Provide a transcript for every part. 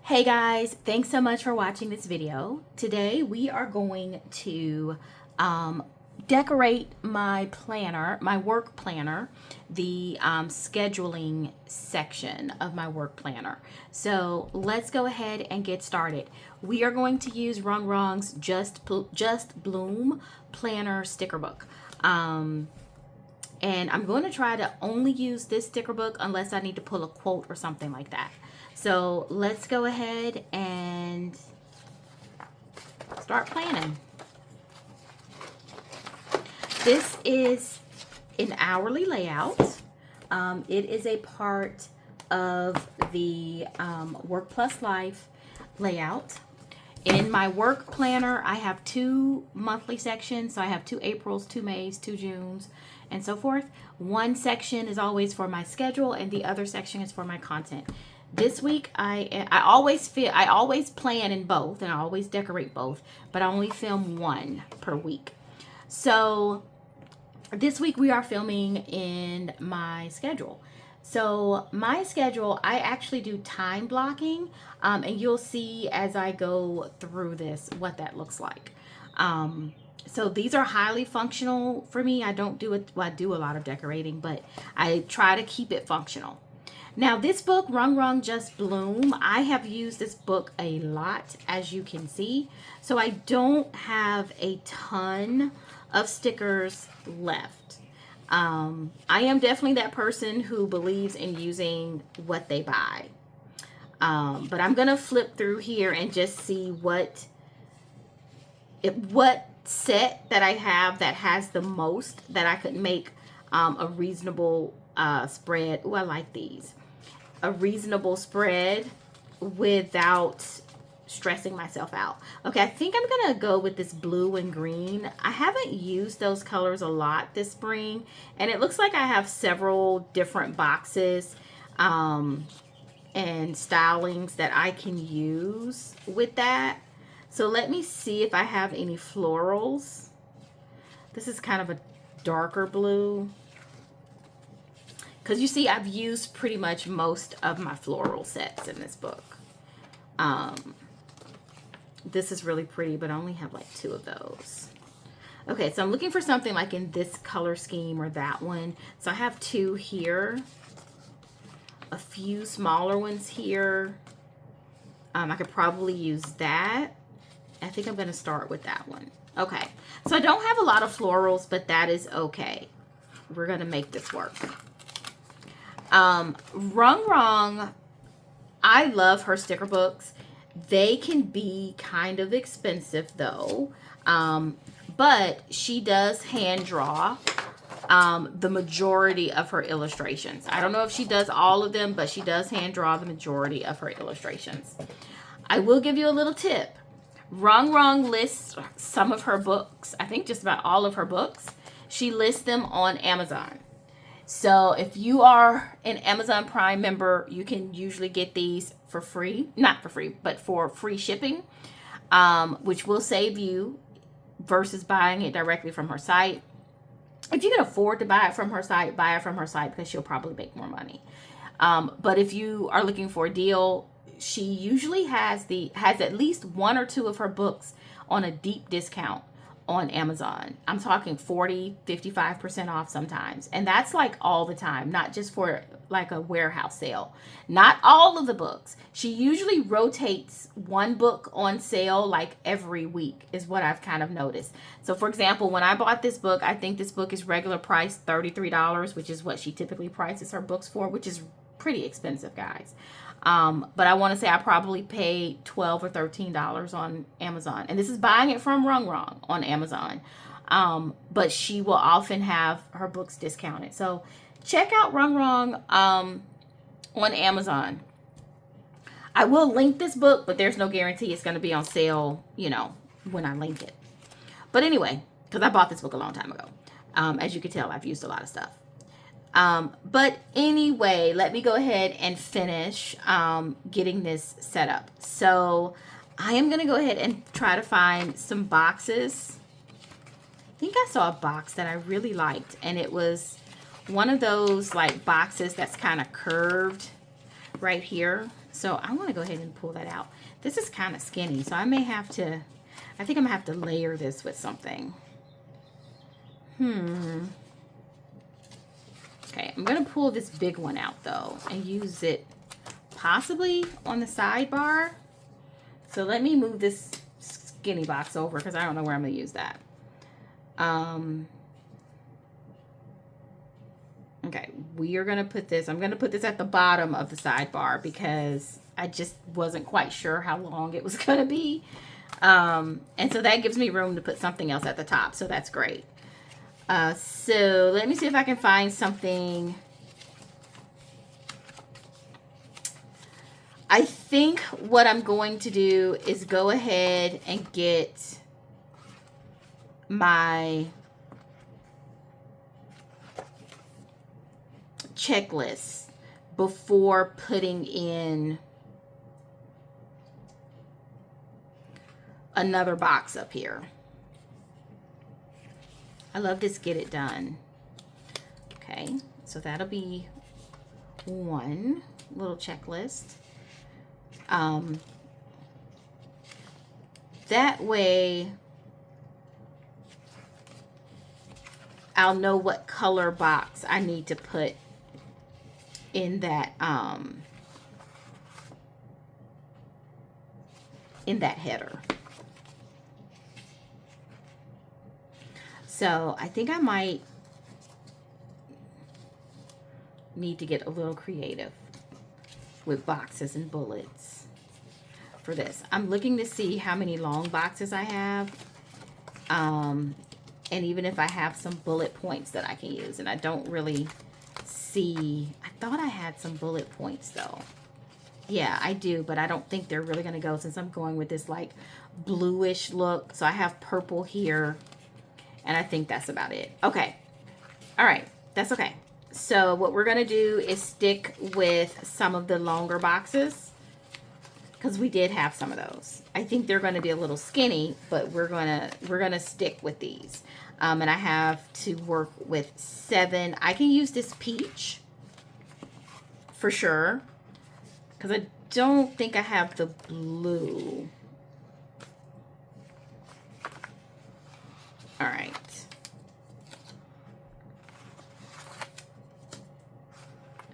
Hey guys, thanks so much for watching this video. Today we are going to decorate my planner, my work planner, the scheduling section of my work planner. So let's go ahead and get started. We are going to use Rong's Just Bloom Planner sticker book. And I'm going to try to only use this sticker book unless I need to pull a quote or something like that. So let's go ahead and start planning. This is an hourly layout. It is a part of the Work Plus Life layout. In my work planner, I have 2 monthly sections. So I have 2 Aprils, 2 Mays, 2 Junes, and so forth. One section is always for my schedule, and the other section is for my content. This week, I always plan in both, and I always decorate both, but I only film 1 per week. So this week we are filming in my schedule. So my schedule, I actually do time blocking, and you'll see as I go through this what that looks like. So these are highly functional for me. I don't do it, well, I do a lot of decorating, but I try to keep it functional. Now this book, Rong Just Bloom, I have used this book a lot, as you can see. So I don't have a ton of stickers left. I am definitely that person who believes in using what they buy. But I'm going to flip through here and just see what set that I have that has the most that I could make a reasonable spread. Oh, I like these. A reasonable spread without stressing myself out. Okay, I think I'm gonna go with this blue and green. I haven't used those colors a lot this spring, and it looks like I have several different boxes and stylings that I can use with that. So let me see if I have any florals. This is kind of a darker blue. Because you see, I've used pretty much most of my floral sets in this book. This is really pretty, but I only have like 2 of those. Okay, so I'm looking for something like in this color scheme or that one. So I have 2 here. A few smaller ones here. I could probably use that. I think I'm going to start with that one. Okay, so I don't have a lot of florals, but that is okay. We're going to make this work. Rong, I love her sticker books. They can be kind of expensive though, but she does hand draw the majority of her illustrations. I don't know if she does all of them, but she does hand draw the majority of her illustrations. I will give you a little tip. Rong lists some of her books, I think just about all of her books. She lists them on Amazon. So if you are an Amazon Prime member, you can usually get these for free. Not for free, but for free shipping, which will save you versus buying it directly from her site. If you can afford to buy it from her site, buy it from her site because she'll probably make more money. But if you are looking for a deal, she usually has at least 1 or 2 of her books on a deep discount on Amazon. I'm talking 40, 55% off sometimes. And that's like all the time, not just for like a warehouse sale. Not all of the books. She usually rotates 1 book on sale like every week is what I've kind of noticed. So for example, when I bought this book, I think this book is regular price $33, which is what she typically prices her books for, which is pretty expensive, guys. But I want to say I probably paid $12 or $13 on Amazon. And this is buying it from Rong on Amazon. But she will often have her books discounted. So check out Rong on Amazon. I will link this book, but there's no guarantee it's going to be on sale, you know, when I link it. But anyway, because I bought this book a long time ago. As you can tell, I've used a lot of stuff. But anyway, let me go ahead and finish getting this set up. So I am going to go ahead and try to find some boxes. I think I saw a box that I really liked, and it was one of those like boxes that's kind of curved right here. So I want to go ahead and pull that out. This is kind of skinny, so I may have to, I think I'm gonna have to layer this with something. Okay, I'm gonna pull this big one out though and use it possibly on the sidebar. So let me move this skinny box over because I don't know where I'm gonna use that. Okay, we are gonna put this, I'm gonna put this at the bottom of the sidebar because I just wasn't quite sure how long it was gonna be. And so that gives me room to put something else at the top, so that's great. So let me see if I can find something. I think what I'm going to do is go ahead and get my checklist before putting in another box up here. I love this get it done. Okay, so that'll be one little checklist. That way I'll know what color box I need to put in that header. So I think I might need to get a little creative with boxes and bullets for this. I'm looking to see how many long boxes I have, and even if I have some bullet points that I can use. And I don't really see, I thought I had some bullet points though. Yeah, I do, but I don't think they're really gonna go since I'm going with this like bluish look. So I have purple here, and I think that's about it. Okay, all right, that's okay. So what we're gonna do is stick with some of the longer boxes because we did have some of those. I think they're gonna be a little skinny, but we're gonna stick with these. And I have to work with 7. I can use this peach for sure because I don't think I have the blue. All right.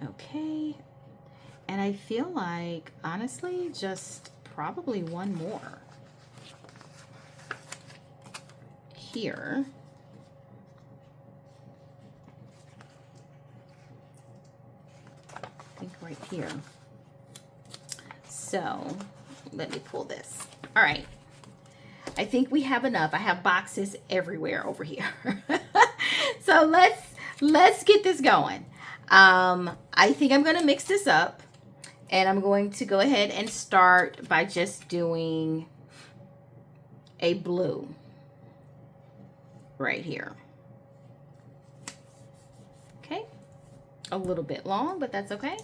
Okay. And I feel like, honestly, just probably one more here. I think right here. So let me pull this. All right. I think we have enough. I have boxes everywhere over here. So let's get this going. I think I'm going to mix this up, and I'm going to go ahead and start by just doing a blue right here. Okay. A little bit long, but that's okay.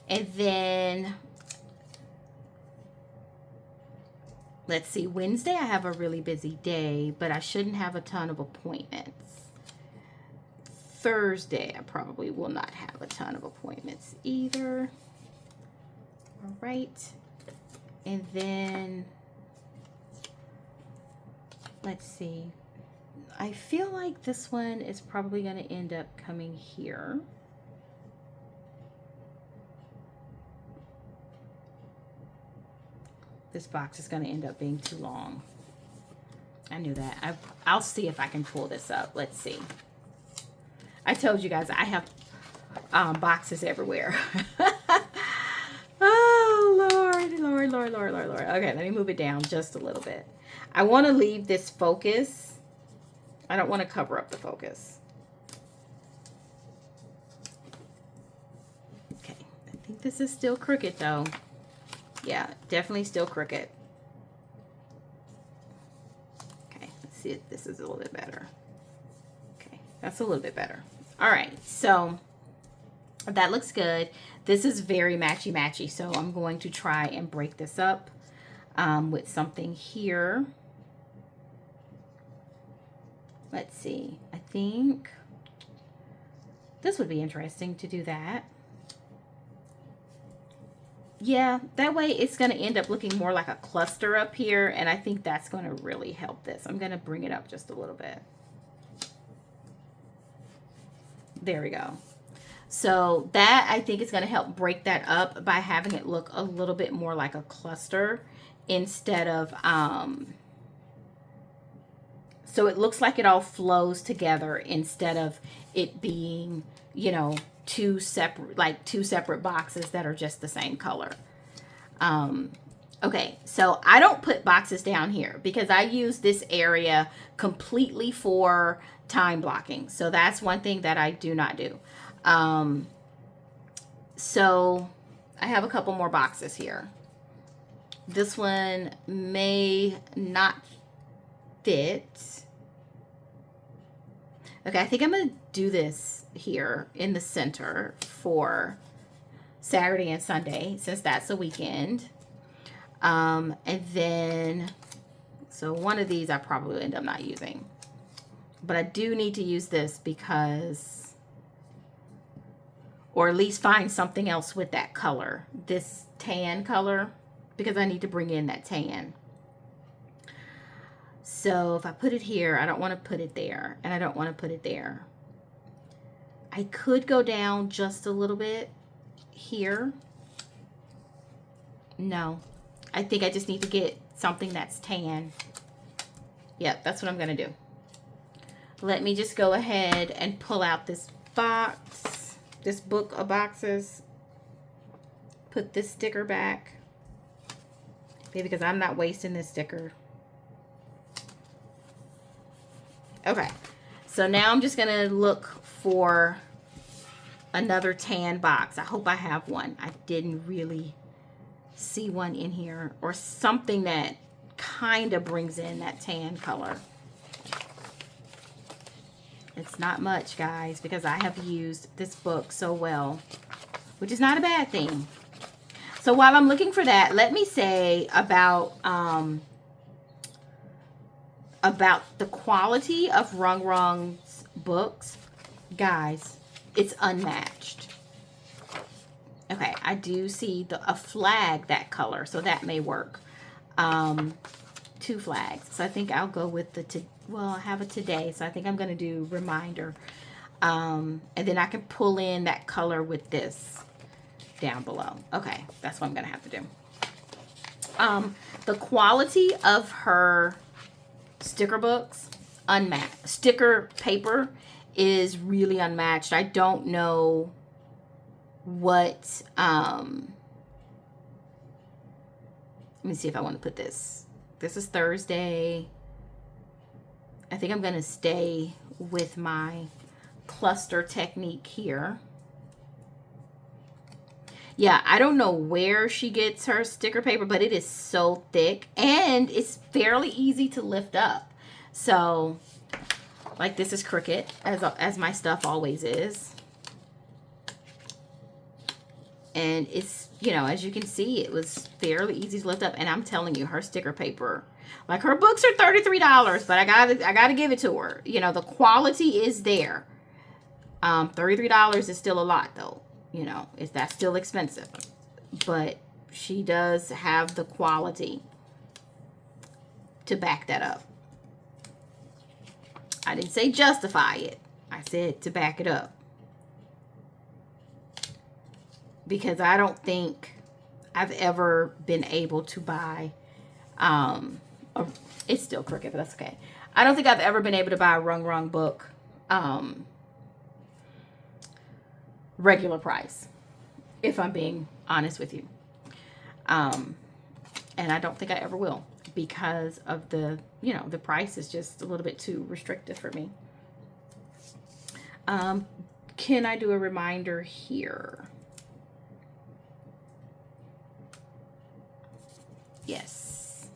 And then let's see, Wednesday I have a really busy day, but I shouldn't have a ton of appointments. Thursday I probably will not have a ton of appointments either. All right. And then let's see. I feel like this one is probably going to end up coming here. This box is going to end up being too long. I knew that. I'll see if I can pull this up. Let's see. I told you guys I have boxes everywhere. Oh, Lord, Lord, Lord, Lord, Lord, Lord. Okay, let me move it down just a little bit. I want to leave this focus. I don't want to cover up the focus. Okay, I think this is still crooked though. Yeah, definitely still crooked. Okay, let's see if this is a little bit better. Okay, that's a little bit better. All right, so that looks good. This is very matchy-matchy, so I'm going to try and break this up with something here. Let's see. I think this would be interesting to do that. Yeah, that way it's going to end up looking more like a cluster up here, and I think that's going to really help this. I'm going to bring it up just a little bit. There we go. So that, I think, is going to help break that up by having it look a little bit more like a cluster instead of, so it looks like it all flows together instead of it being, you know, two separate boxes that are just the same color. Okay, so I don't put boxes down here because I use this area completely for time blocking. So that's one thing that I do not do. So I have a couple more boxes here. This one may not fit. Okay, I think I'm going to do this here in the center for Saturday and Sunday, since that's a weekend. And then, so one of these I probably end up not using. But I do need to use this because, or at least find something else with that color, this tan color, because I need to bring in that tan. So if I put it here, I don't want to put it there, and I don't want to put it there. I could go down just a little bit here. No, I think I just need to get something that's tan. Yep, that's what I'm going to do. Let me just go ahead and pull out this box, this book of boxes. Put this sticker back. Maybe because I'm not wasting this sticker. Okay, so now I'm just gonna look for another tan box. I hope I have one. I didn't really see one in here, or something that kind of brings in that tan color. It's not much, guys, because I have used this book so well, which is not a bad thing. So while I'm looking for that, let me say about the quality of Rong's books. Guys, it's unmatched. Okay, I do see a flag that color, so that may work. 2 flags. So I think I'll go with well, I have it today, so I think I'm going to do reminder. And then I can pull in that color with this down below. Okay, that's what I'm going to have to do. The quality of her sticker books, unmatched. Sticker paper is really unmatched. I don't know what, let me see if I want to put this. This is Thursday. I think I'm going to stay with my cluster technique here. Yeah, I don't know where she gets her sticker paper, but it is so thick and it's fairly easy to lift up. So, like, this is crooked, as my stuff always is. And it's, you know, as you can see, it was fairly easy to lift up. And I'm telling you, her sticker paper, like, her books are $33, but I gotta give it to her. You know, the quality is there. $33 is still a lot, though. You know, that's still expensive. But she does have the quality to back that up. I didn't say justify it. I said to back it up. Because I don't think I've ever been able to buy, it's still crooked, but that's okay. I don't think I've ever been able to buy a Rong book, regular price, if I'm being honest with you. And I don't think I ever will, because of the, you know, the price is just a little bit too restrictive for me. Can I do a reminder here? Yes.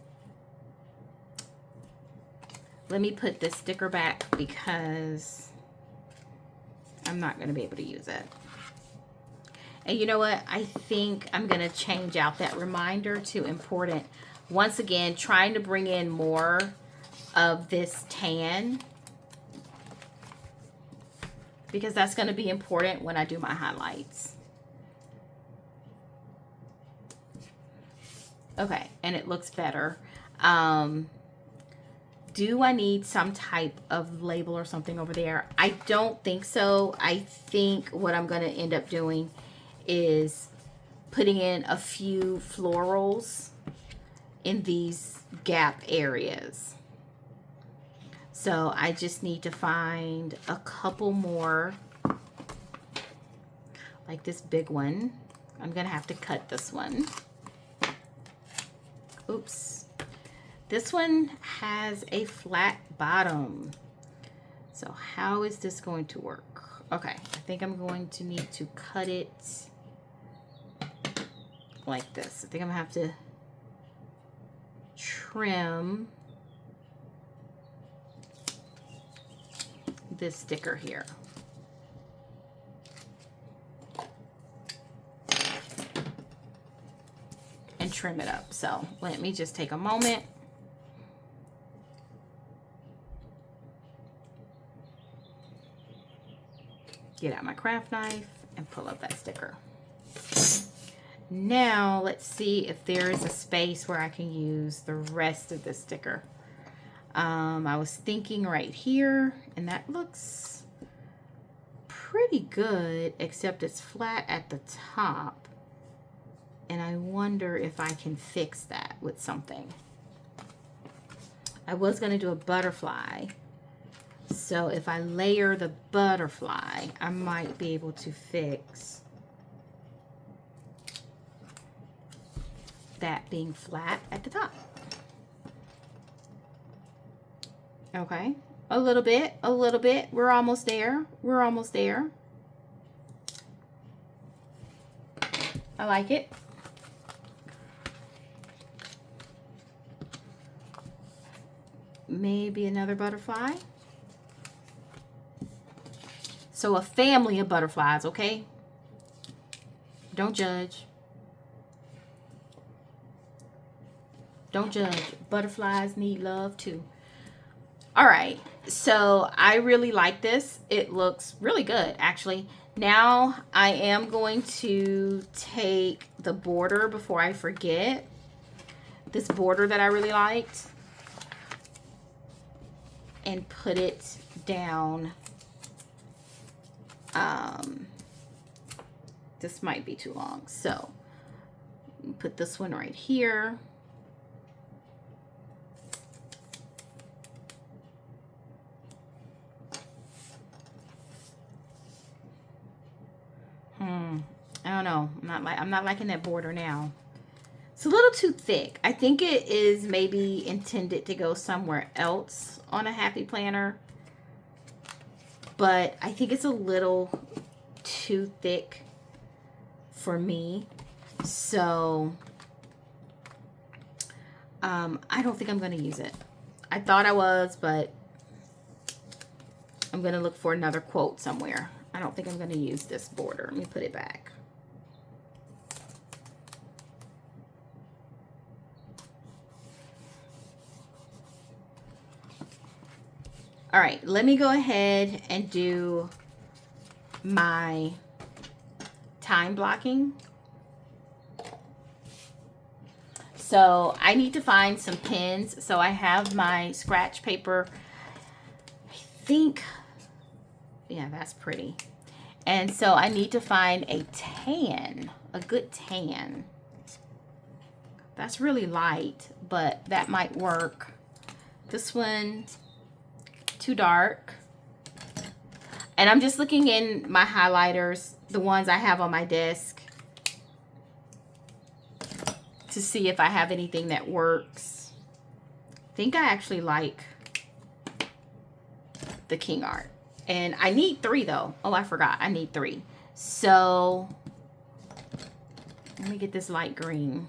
Let me put this sticker back because I'm not going to be able to use it. And you know what? I think I'm going to change out that reminder to important. Once again, trying to bring in more of this tan, because that's going to be important when I do my highlights. Okay, and it looks better. Do I need some type of label or something over there? I don't think so. I think what I'm going to end up doing is putting in a few florals in these gap areas. So I just need to find a couple more, like this big one. I'm going to have to cut this one. Oops. This one has a flat bottom. So how is this going to work? Okay, I think I'm going to need to cut it like this. I think I'm gonna have to trim this sticker here. And trim it up. So let me just take a moment. Get out my craft knife and pull up that sticker. Now let's see if there is a space where I can use the rest of this sticker. I was thinking right here, and that looks pretty good, except it's flat at the top. And I wonder if I can fix that with something. I was going to do a butterfly. So if I layer the butterfly, I might be able to fix that being flat at the top. Okay, a little bit, a little bit. We're almost there. We're almost there. I like it. Maybe another butterfly. So a family of butterflies, okay? Don't judge. Don't judge. Butterflies need love too. All right, so I really like this. It looks really good, actually. Now I am going to take the border before I forget. This border that I really liked. And put it down. This might be too long, so put this one right here. I don't know. I'm not liking that border now. It's a little too thick. I think it is maybe intended to go somewhere else on a happy planner, but I think it's a little too thick for me. So I don't think I'm going to use it. I thought I was, but I'm going to look for another quote somewhere. I don't think I'm going to use this border. Let me put it back. All right, let me go ahead and do my time blocking. So I need to find some pens. So I have my scratch paper. I think, yeah, that's pretty. And so I need to find a tan, a good tan. That's really light, but that might work. This one, too dark. And I'm just looking in my highlighters, the ones I have on my desk, to see if I have anything that works. I think I actually like the King Art. And I need 3 though. Oh, I forgot. I need 3. So let me get this light green.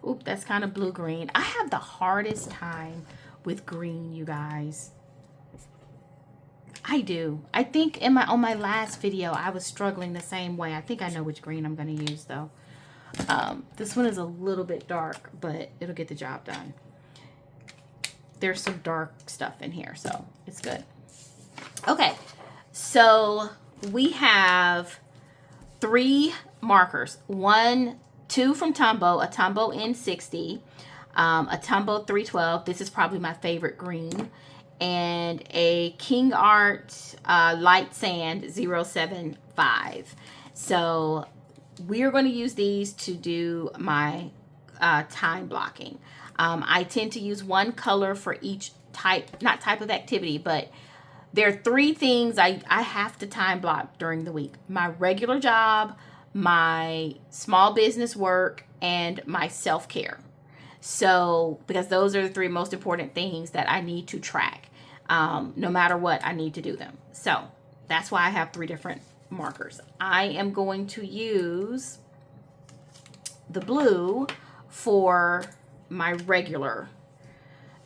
Oop, that's kind of blue-green. I have the hardest time with green, you guys. I do. I think on my last video, I was struggling the same way. I think I know which green I'm going to use though. This one is a little bit dark, but it'll get the job done. There's some dark stuff in here, so it's good. Okay, so we have 3 markers. One 2 from Tombow, a Tombow N60, a Tombow 312. This is probably my favorite green. And a King Art Light Sand 075. So we're going to use these to do my time blocking. I tend to use one color for each type, not type of activity, but there are 3 things I have to time block during the week. My regular job, my small business work, and my self-care. So, because those are the 3 most important things that I need to track. No matter what, I need to do them. So, that's why I have 3 different markers. I am going to use the blue for my regular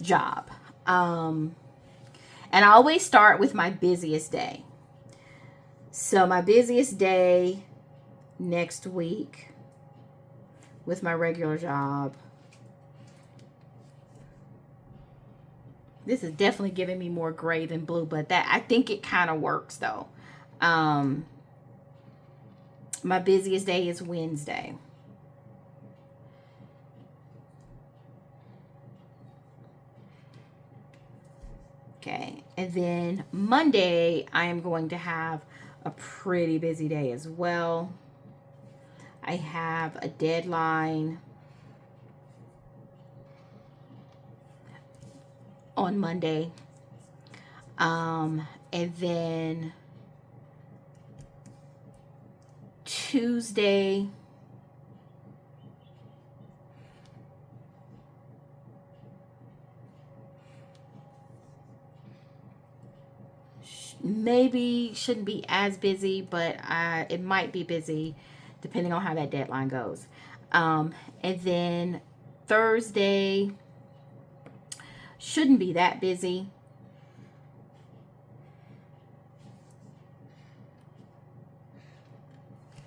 job. And I always start with my busiest day. So my busiest day next week with my regular job. This is definitely giving me more gray than blue, but that I think it kind of works though. My busiest day is Wednesday. Okay, and then Monday, I am going to have a pretty busy day as well. I have a deadline on Monday. And then Tuesday, maybe shouldn't be as busy, but it might be busy depending on how that deadline goes. And then Thursday shouldn't be that busy.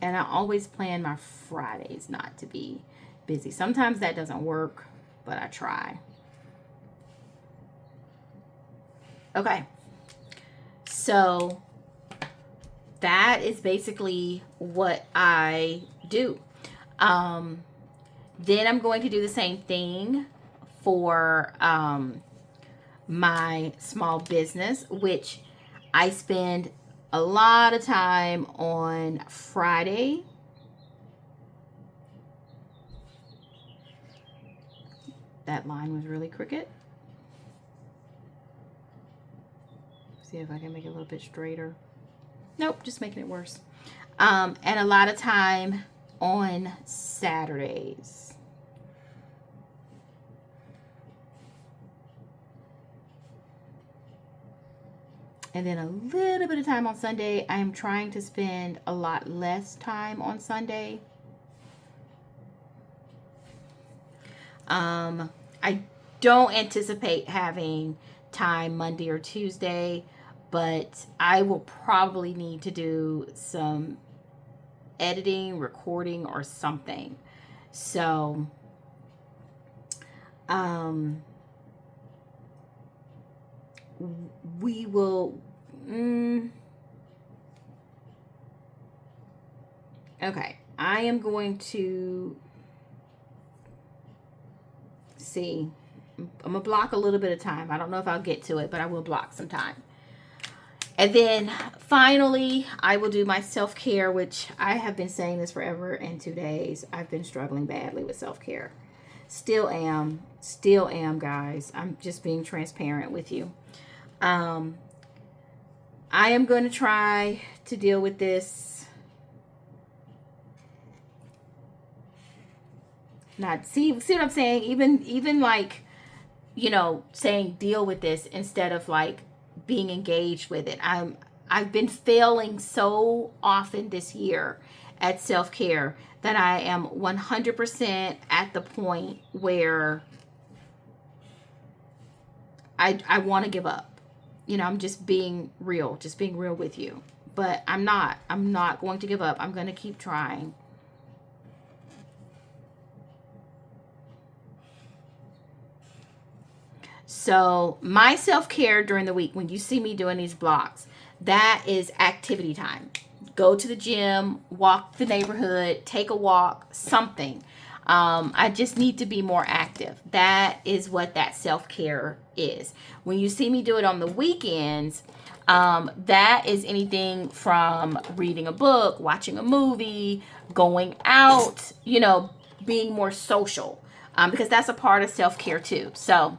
And I always plan my Fridays not to be busy. Sometimes that doesn't work, but I try. Okay. So that is basically what I do. Then I'm going to do the same thing for my small business, which I spend a lot of time on Friday. That line was really crooked. See if I can make it a little bit straighter. Nope, just making it worse. And a lot of time on Saturdays. And then a little bit of time on Sunday. I am trying to spend a lot less time on Sunday. I don't anticipate having time Monday or Tuesday, but I will probably need to do some editing, recording, or something. So, we will, okay, I am going to see. I'm going to block a little bit of time. I don't know if I'll get to it, but I will block some time. And then finally, I will do my self-care, which I have been saying this forever and 2 days. I've been struggling badly with self-care. Still am, guys. I'm just being transparent with you. I am going to try to deal with this. Not see what I'm saying? Even like, you know, saying deal with this instead of like being engaged with it. I've been failing so often this year at self-care that I am 100% at the point where I want to give up. You know, I'm just being real with you. But I'm not going to give up. I'm going to keep trying. So my self-care during the week, when you see me doing these blocks, that is activity time. go to the gym, walk the neighborhood, take a walk, something. I just need to be more active. That is what that self-care is. When you see me do it on the weekends, that is anything from reading a book, watching a movie, going out, being more social, because that's a part of self-care too. So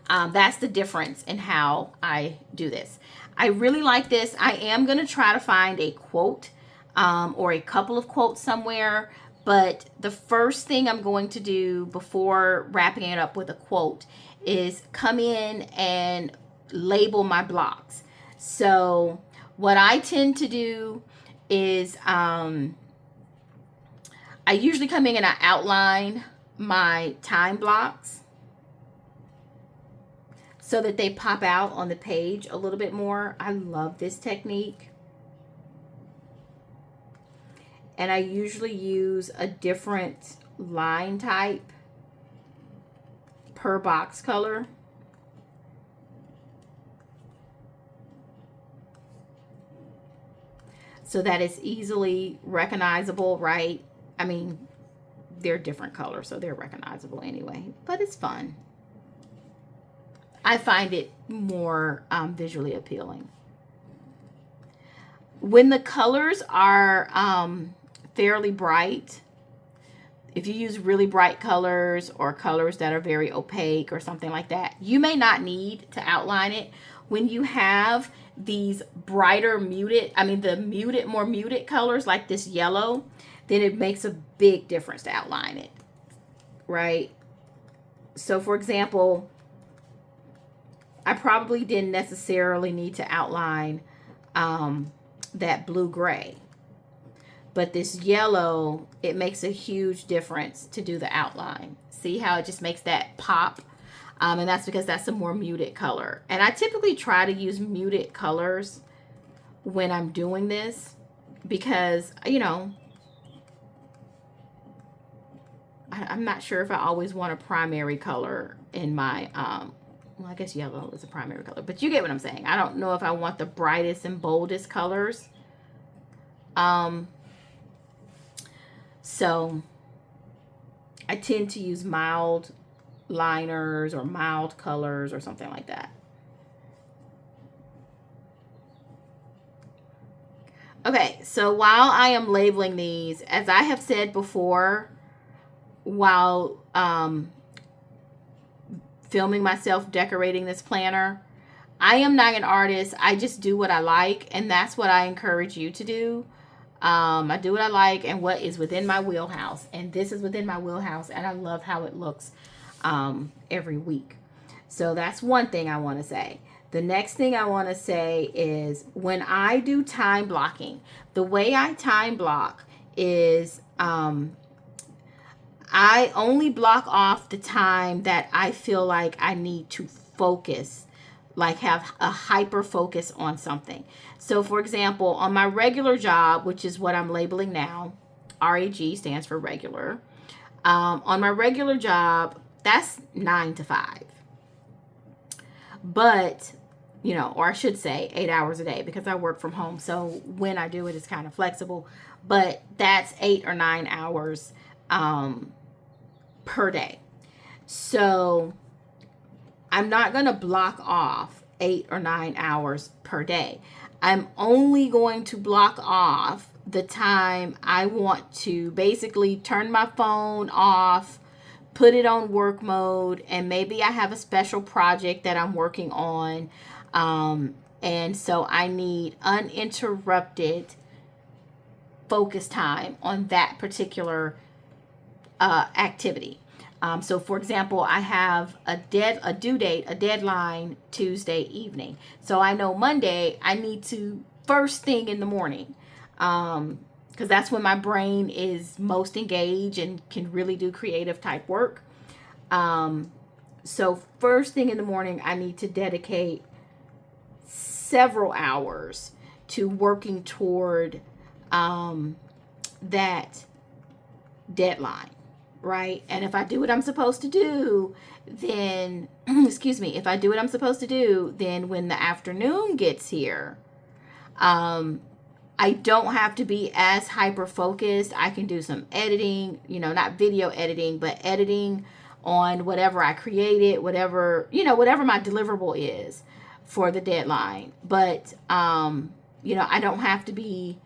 that's the difference in how I do this. I really like this. I am going to try to find a quote or a couple of quotes somewhere. But the first thing I'm going to do before wrapping it up with a quote is come in and label my blocks. So what I tend to do is I usually come in and I outline my time blocks so that they pop out on the page a little bit more. I love this technique. And I usually use a different line type per box color. So that it's easily recognizable, right? I mean, they're different colors, so they're recognizable anyway. But it's fun. I find it more visually appealing. When the colors are fairly bright, if you use really bright colors or colors that are very opaque or something like that, you may not need to outline it. When you have these brighter more muted colors like this yellow, then it makes a big difference to outline it, right? So for example, I probably didn't necessarily need to outline that blue-gray. But this yellow, it makes a huge difference to do the outline. See how it just makes that pop? And that's because that's a more muted color. And I typically try to use muted colors when I'm doing this because, I'm not sure if I always want a primary color in my, well, I guess yellow is a primary color. But you get what I'm saying. I don't know if I want the brightest and boldest colors. So I tend to use mild liners or mild colors or something like that. Okay, so while I am labeling these, as I have said before, while filming myself decorating this planner, I am not an artist. I just do what I like, and that's what I encourage you to do. I do what I like and what is within my wheelhouse. And this is within my wheelhouse. And I love how it looks every week. So that's one thing I want to say. The next thing I want to say is when I do time blocking, the way I time block is I only block off the time that I feel like I need to focus, like have a hyper focus on something. So for example, on my regular job, which is what I'm labeling now, RAG stands for regular. On my regular job, that's 9 to 5. But, or I should say 8 hours a day because I work from home. So when I do it, it's kind of flexible. But that's 8 or 9 hours per day. So I'm not going to block off 8 or 9 hours per day. I'm only going to block off the time I want to basically turn my phone off, put it on work mode, and maybe I have a special project that I'm working on. And so I need uninterrupted focus time on that particular activity. So for example, I have a deadline Tuesday evening. So I know Monday I need to first thing in the morning, because that's when my brain is most engaged and can really do creative type work. So first thing in the morning, I need to dedicate several hours to working toward that deadline. Right? And if I do what I'm supposed to do, then, if I do what I'm supposed to do, then when the afternoon gets here, I don't have to be as hyper focused. I can do some editing, you know, not video editing, but editing on whatever I created, whatever, you know, whatever my deliverable is for the deadline. But, you know, I don't have to be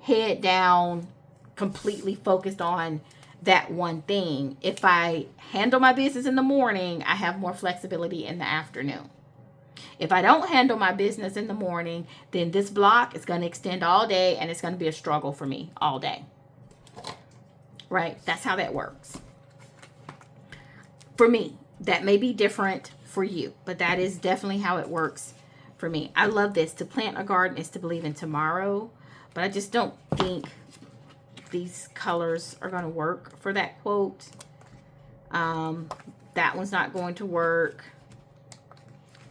head down, completely focused on that one thing. If I handle my business in the morning, I have more flexibility in the afternoon. If I don't handle my business in the morning, then this block is going to extend all day and it's going to be a struggle for me all day. Right? That's how that works. For me, that may be different for you, but that is definitely how it works for me. I love this. To plant a garden is to believe in tomorrow, but I just don't think these colors are going to work for that quote. That one's not going to work.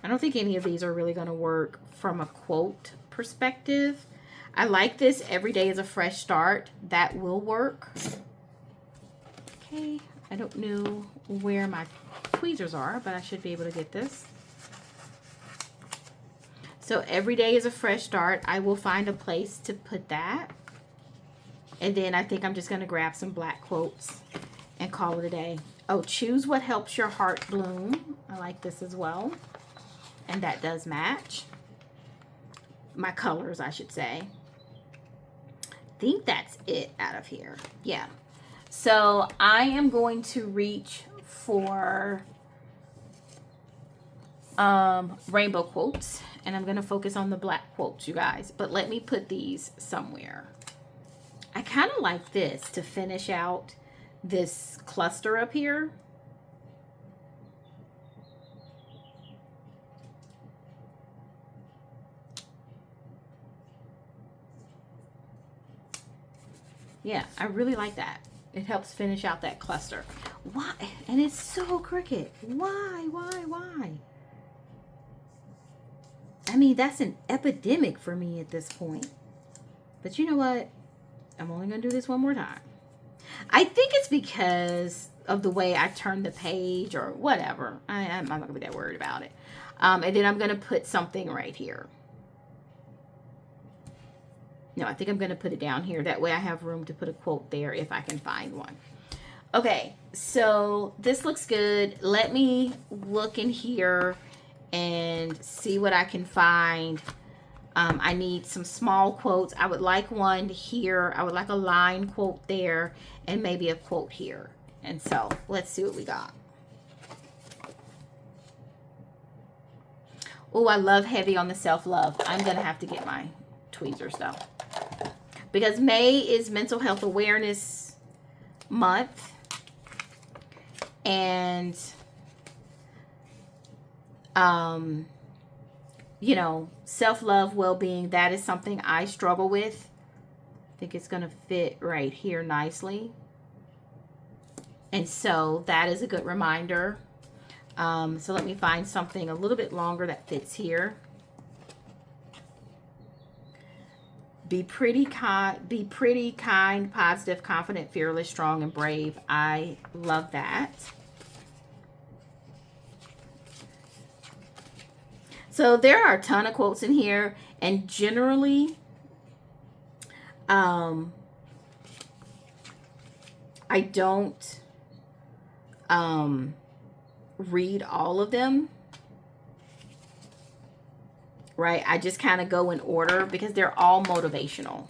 I don't think any of these are really going to work from a quote perspective. I like this. Every day is a fresh start. That will work. Okay. I don't know where my tweezers are, but I should be able to get this. So every day is a fresh start. I will find a place to put that. And then I think I'm just going to grab some black quotes and call it a day. Oh, choose what helps your heart bloom. I like this as well. And that does match my colors, I should say. I think that's it out of here. Yeah. So I am going to reach for rainbow quotes, and I'm going to focus on the black quotes, you guys. But let me put these somewhere. I kind of like this to finish out this cluster up here. Yeah, I really like that. It helps finish out that cluster. Why? And it's so crooked. Why? I mean, that's an epidemic for me at this point. But you know what? I'm only going to do this one more time. I think it's because of the way I turn the page or whatever. I'm not going to be that worried about it. And then I'm going to put something right here. No, I think I'm going to put it down here. That way I have room to put a quote there if I can find one. Okay, so this looks good. Let me look in here and see what I can find. I need some small quotes. I would like one here. I would like a line quote there and maybe a quote here. And so let's see what we got. Oh, I love heavy on the self-love. I'm going to have to get my tweezers though. Because May is Mental Health Awareness Month. And, you know, self-love, well-being, that is something I struggle with. I think it's going to fit right here nicely. And so that is a good reminder. So let me find something a little bit longer that fits here. Be pretty kind, positive, confident, fearless, strong, and brave. I love that. So there are a ton of quotes in here, and generally, I don't read all of them. Right? I just kind of go in order because they're all motivational.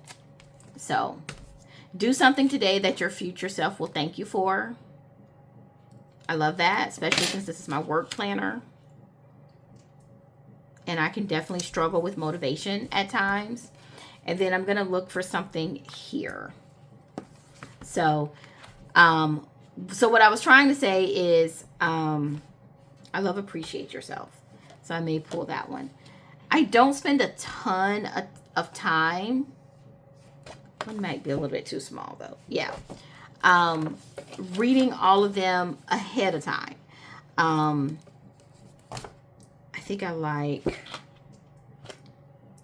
So, do something today that your future self will thank you for. I love that, especially since this is my work planner. And I can definitely struggle with motivation at times. And then I'm going to look for something here. So, what I was trying to say is, I love appreciate yourself. So I may pull that one. I don't spend a ton of time. One might be a little bit too small though. Yeah. Reading all of them ahead of time. I think I like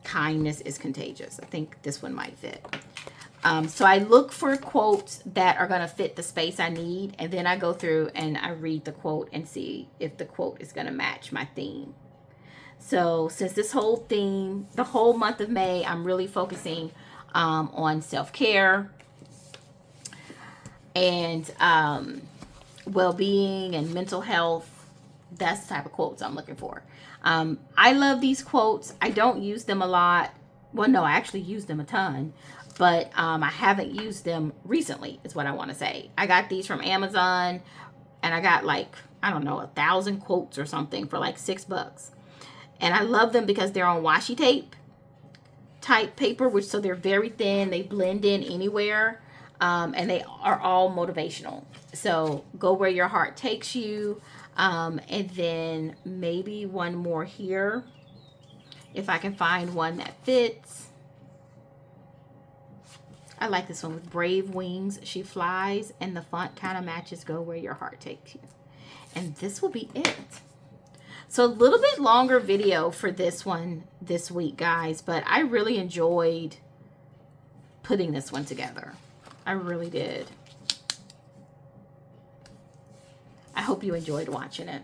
kindness is contagious. I think this one might fit. So I look for quotes that are going to fit the space I need. And then I go through and I read the quote and see if the quote is going to match my theme. So since this whole theme, the whole month of May, I'm really focusing on self-care and well-being and mental health. That's the type of quotes I'm looking for. I love these quotes. I don't use them a lot. Well, no, I actually use them a ton, but I haven't used them recently is what I want to say. I got these from Amazon, and I got like, I don't know, 1,000 quotes or something for like $6. And I love them because they're on washi tape type paper, which so they're very thin. They blend in anywhere, and they are all motivational. So go where your heart takes you. And then maybe one more here, if I can find one that fits. I like this one with brave wings. She flies, and the font kind of matches go where your heart takes you. And this will be it. So a little bit longer video for this one this week, guys, but I really enjoyed putting this one together. I really did. I hope you enjoyed watching it.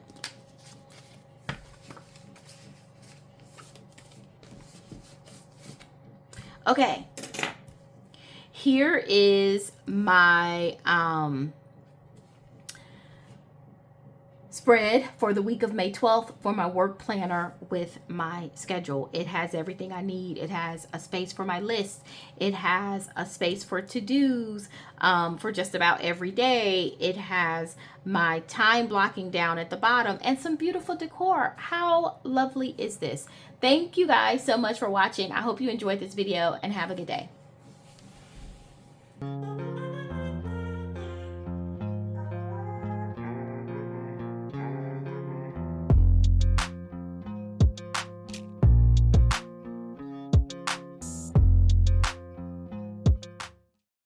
Okay, here is my spread for the week of May 12th for my work planner with my schedule. It has everything I need. It has a space for my list. It has a space for to-dos for just about every day. It has my time blocking down at the bottom and some beautiful decor. How lovely is this? Thank you guys so much for watching. I hope you enjoyed this video and have a good day.